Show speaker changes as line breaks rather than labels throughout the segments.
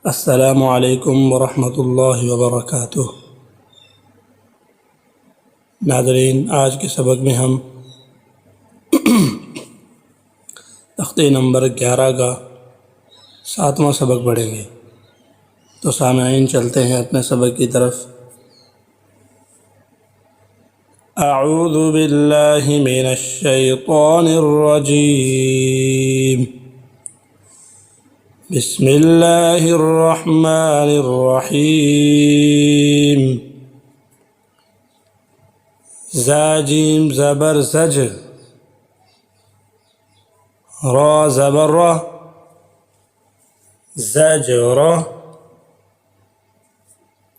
السلام علیکم ورحمۃ اللہ وبرکاتہ۔ ناظرین، آج کے سبق میں ہم تختے نمبر 11 کا 7واں سبق پڑھیں گے۔ تو سامعین، چلتے ہیں اپنے سبق کی طرف۔ اعوذ باللہ من الشیطان الرجیم، بسم اللہ الرحمن الرحیم۔ زا جیم زبر زج، را زبر را، زجر،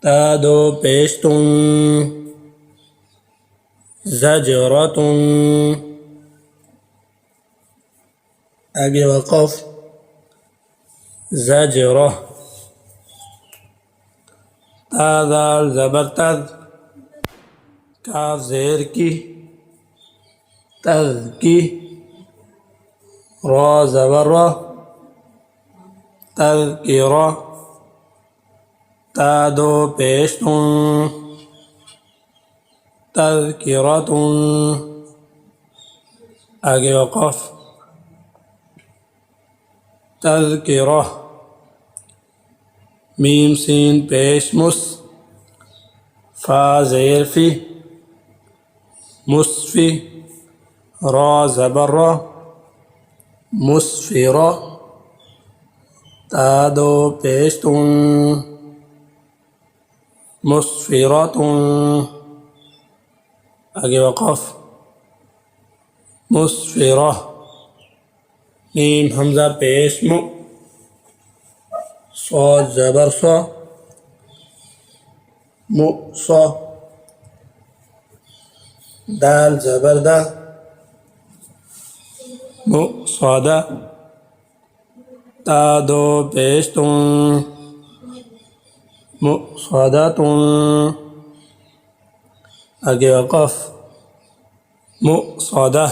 تا دو پیشتن، زجرتن، آگے وقف، زجرہ، تا دال زبر تد، کاف زیر کی، تذ کی، را زبر را، تذکرہ، تا دو پیشتن، تذکرتن، آگے وقف، تذکرہ، میم سین پیش مس، فا زیر فی، مصفی، را زبر را، مصفرہ، تا دو پیشتن، مصفرتن، آگے وقف، مصفرہ، میم حمزہ پیش مو، صاد زبر صا، مؤصا، دال زبر دا، مؤصدہ، تا دو پیشتن، مؤصدتن، آگے وقف، مؤصدہ،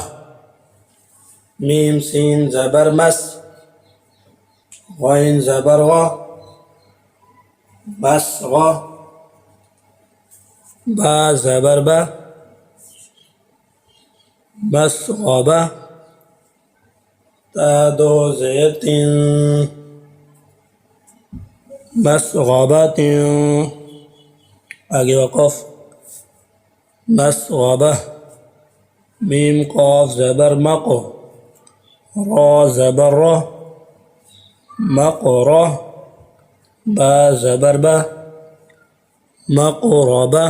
میم سین زبر مس، غین زبر غا، مسغا، با زبر با، مسغبہ، تا دو زیر تین، مسغبتن، آگے وقف، مسغبہ، میم قاف زبر مقو، را زبر را، مقرہ، با زبر با، مقربہ،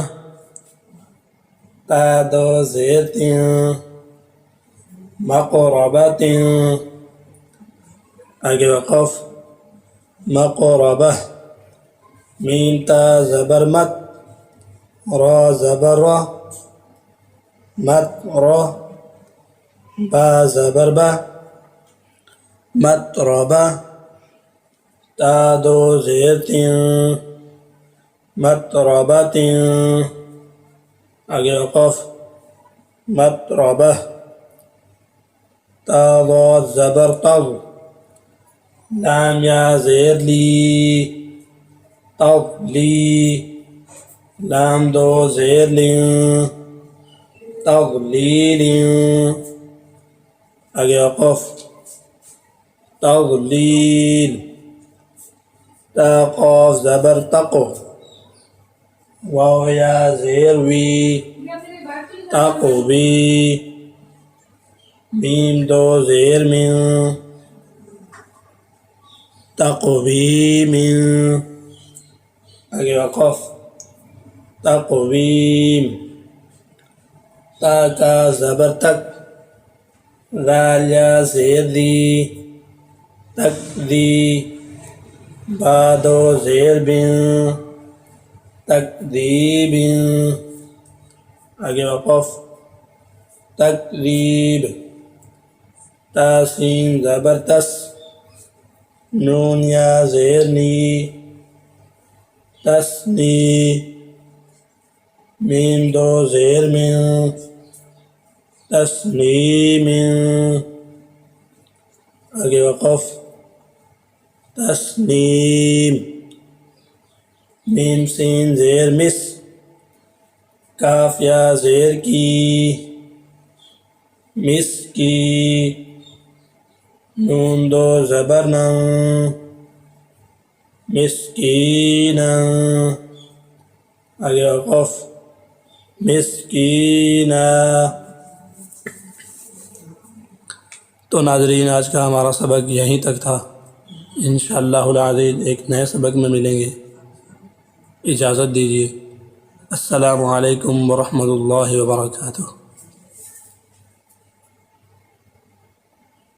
تا دو زیر تین، مقربتن، آگے وقف، مقربہ، میم تا زبر مت، را زبر را، مت را، با زبر با، مطربہ، تا دو زیر تین، مطربتن، آگے وقف، مطربہ، تا ضاد زبر طض، لام یا زیر لی، تضلی، لام دو زیر لین، تضلیل، آگے وقف، تضلیل، تا قاف زبر تقو، واو یا زیر وی، تقوی، میم دو زیر من، تقویم، آگے وقف، تقویم، تا کا زبر تک، ذال یا زیر دی، تک دی، با دو زیر بن، تکذیب، آگے وقف، تکذیب، تا سین زبر تس، نون یا زیر نی، تسنی، میم دو زیر من، تسنیم، آگے وقف، تسنیم، میم سین زیر مس، کاف یا زیر کی، مس کی، نون دو زبر ن، مسکین، آگے وقف، مسکین۔ تو ناظرین، آج کا ہمارا سبق یہیں تک تھا، انشاءاللہ العزیز ایک نئے سبق میں ملیں گے۔ اجازت دیجیے، السلام علیکم ورحمۃ اللہ وبرکاتہ۔